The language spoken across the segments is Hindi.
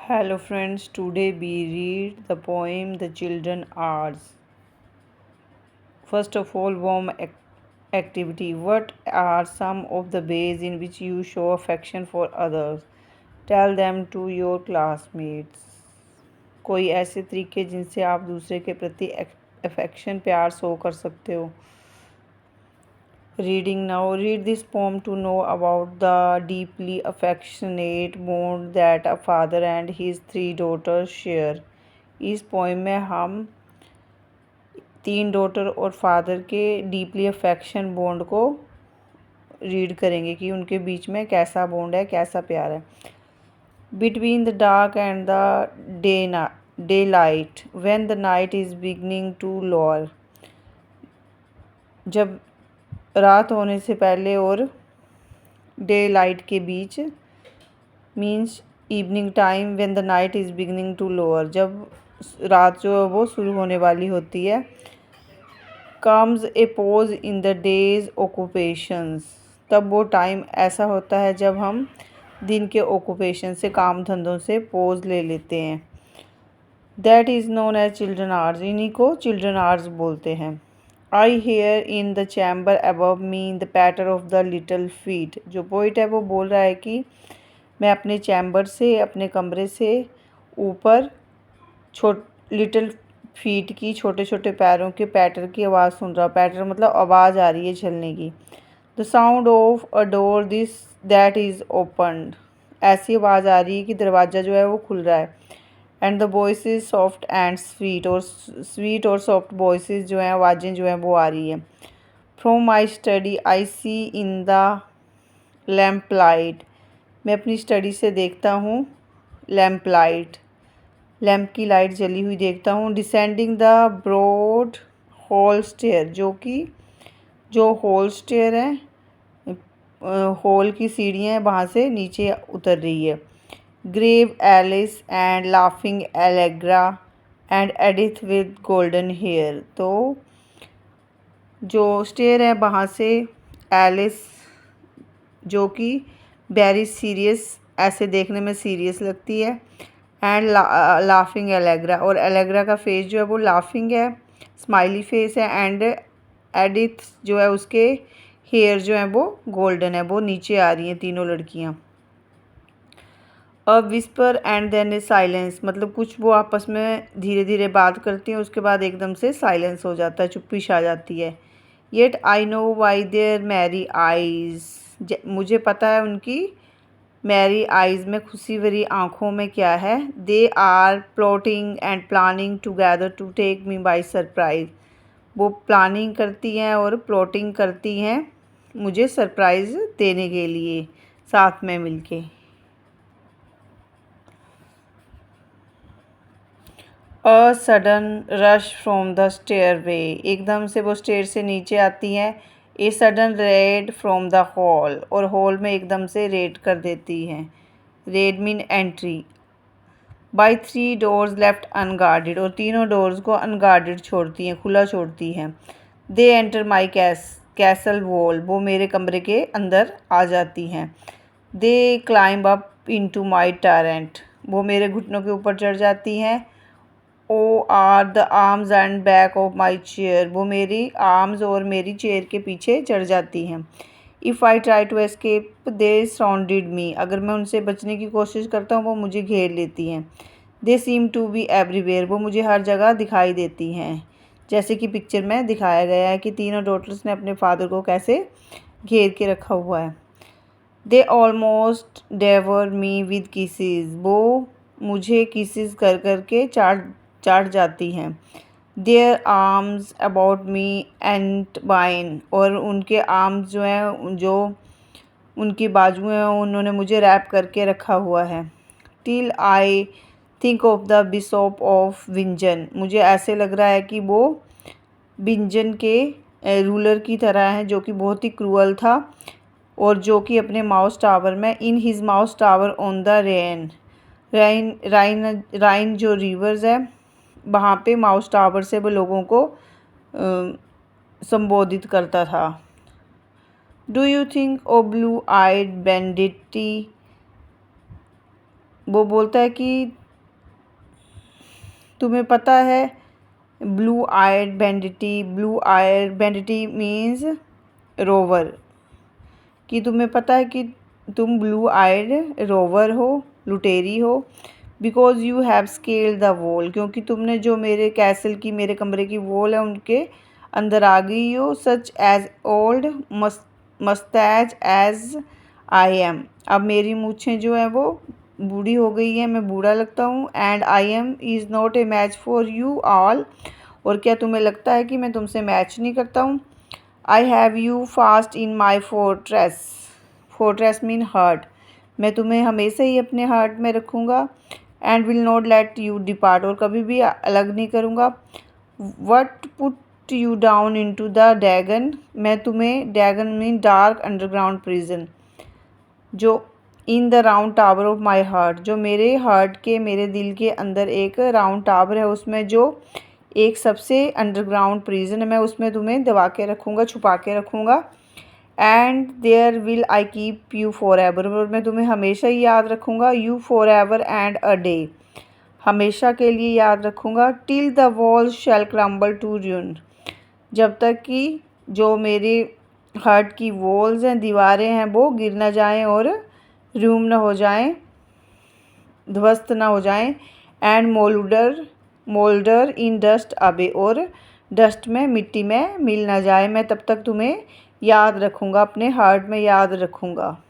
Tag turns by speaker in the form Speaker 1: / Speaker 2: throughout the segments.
Speaker 1: Hello friends, today we read the poem The Children Ours. First of all, activity. What are some of the ways in which you show affection for others? Tell them to your classmates. कोई ऐसे तरीके जिनसे आप दूसरे के प्रति अफेक्शन प्यार शो कर सकते हो. Reading now. Read this poem to know about the deeply affectionate bond that a father and his three daughters share. इस पोएम में हम तीन डॉटर और फादर के डीपली अफेक्शन बॉन्ड को रीड करेंगे कि उनके बीच में कैसा बॉन्ड है, कैसा प्यार है. Between the dark and the daylight when the night is beginning to lower. जब रात होने से पहले और डे लाइट के बीच means evening time when the night is beginning to lower, जब रात जो है वो शुरू होने वाली होती है. Comes A pose in the days occupations. तब वो टाइम ऐसा होता है जब हम दिन के ऑक्यूपेशन से, काम धंधों से पोज ले लेते हैं. That is known as children hours. इन्हीं को चिल्ड्रन आवर्स बोलते हैं. I hear in the chamber above me the patter of the little feet. जो पोइट है वो बोल रहा है कि मैं अपने चैम्बर से, अपने कमरे से ऊपर लिटिल फीट की, छोटे छोटे पैरों के पैटर की आवाज़ सुन रहा. पैटर मतलब आवाज़ आ रही है चलने की. The sound of a door that is opened. ऐसी आवाज़ आ रही है कि दरवाज़ा जो है वो खुल रहा है. And the voices soft and sweet और सॉफ्ट वॉइसेस जो हैं, आवाज़ें जो हैं वो आ रही हैं. From my study I see in the lamp light. मैं अपनी स्टडी से देखता हूँ लैम्प लाइट, लैम्प की लाइट जली हुई देखता हूँ. Descending the broad hall stair. जो हॉल स्टेयर है, हॉल की सीढ़ियाँ हैं, वहाँ से नीचे उतर रही है. Grave Alice and laughing Allegra and Edith with golden hair. तो जो स्टेयर है वहाँ से एलिस, जो कि वेरी सीरियस, ऐसे देखने में सीरियस लगती है. एंड लाफिंग एलेग्रा, और एलेग्रा का फेस जो है वो लाफिंग है, स्माइली फेस है. एंड एडिथ जो है उसके हेयर जो है वो गोल्डन है. वो नीचे आ रही हैं तीनों लड़कियां. A whisper and then a silence. मतलब कुछ वो आपस में धीरे धीरे बात करती हैं, उसके बाद एकदम से साइलेंस हो जाता है, चुप्पी छा जाती है. Yet I know by their merry eyes. मुझे पता है उनकी मैरी आइज़ में, खुशी भरी आँखों में क्या है. They are plotting and planning together to take me by surprise. वो प्लानिंग करती हैं और प्लॉटिंग करती हैं मुझे सरप्राइज़ देने के लिए, साथ में मिलके. A sudden rush from the stairway. एकदम से वो स्टेयर से नीचे आती हैं. A sudden red from the hall. और हॉल में एकदम से रेड कर देती हैं. Red mean entry. By three doors left unguarded. और तीनों डोर्स को अनगार्डेड छोड़ती हैं, खुला छोड़ती हैं. They enter my castle wall. वो मेरे कमरे के अंदर आ जाती हैं. They climb up into my turret. वो मेरे घुटनों के ऊपर चढ़ जाती हैं. O'er the arms and back of my chair. वो मेरी आर्म्स और मेरी चेयर के पीछे चढ़ जाती हैं. If I try to escape they surrounded me. अगर मैं उनसे बचने की कोशिश करता हूँ वो मुझे घेर लेती हैं. दे सीम टू बी एवरीवेयर. वो मुझे हर जगह दिखाई देती हैं. जैसे कि पिक्चर में दिखाया गया है कि तीनों डॉटर्स ने अपने फादर को कैसे घेर के रखा हुआ है. They almost devour me with kisses. वो मुझे किसेस कर कर के चाट जाती हैं. Their arms about me entwine. और उनके आर्म्स जो हैं, जो उनकी बाजुएं हैं, उन्होंने मुझे रैप करके रखा हुआ है. Till I think of the bishop of Bingen. मुझे ऐसे लग रहा है कि वो विंजन के रूलर की तरह हैं, जो कि बहुत ही क्रूअल था और जो कि अपने माउस टावर में, in his mouse tower on the Rhine जो रिवर्स है वहाँ पे माउस टावर से वो लोगों को संबोधित करता था. Do you think o blue eyed banditti वो बोलता है कि तुम्हें पता है ब्लू आयड बैंडिटी मीन्स रोवर, कि तुम्हें पता है कि तुम ब्लू आयड रोवर हो, लुटेरी हो। Because you have scaled the wall, क्योंकि तुमने जो मेरे कैसल की, मेरे कमरे की वॉल है उनके अंदर आ गई हो। Such as old moustache as I am, अब मेरी मूछें जो हैं वो बूढ़ी हो गई हैं, मैं बूढ़ा लगता हूँ। And I am is not a match for you all, और क्या तुम्हें लगता है कि मैं तुमसे मैच नहीं करता हूँ। I have you fast in my fortress mean heart, मैं तुम्हें हमेशा ही अपने हार्ट में रखूँगा। And will not let you depart, और कभी भी अलग नहीं करूँगा। But put you down into the dungeon, मैं तुम्हें, dungeon mean dark underground prison, जो in the round tower of my heart, जो मेरे हार्ट के, मेरे दिल के अंदर एक राउंड टावर है, उसमें जो एक सबसे अंडरग्राउंड प्रिजन है, मैं उसमें तुम्हें दबा के रखूँगा, छुपा के रखूँगा। And there will I keep you for ever, और मैं तुम्हें हमेशा ही याद रखूँगा। You for ever and a day, हमेशा के लिए याद रखूँगा। Till the walls shall crumble to ruin, जब तक कि जो मेरे हार्ट की वॉल्स हैं, दीवारें हैं, वो गिर ना जाएं और रूम ना हो जाएं, ध्वस्त ना हो जाएं। एंड मोल्डर इन डस्ट अबे, और डस्ट में, मिट्टी में मिल ना जाए, मैं तब तक तुम्हें याद रखूँगा, अपने हार्ट में याद रखूँगा।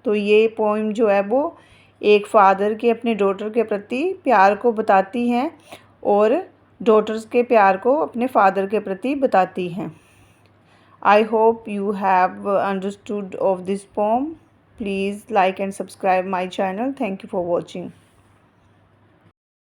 Speaker 1: तो ये पोइम जो है वो एक फ़ादर के अपने डॉटर के प्रति प्यार को बताती हैं, और डॉटर्स के प्यार को अपने फादर के प्रति बताती हैं। I hope you have understood of this poem. Please like and subscribe my channel. Thank you for watching.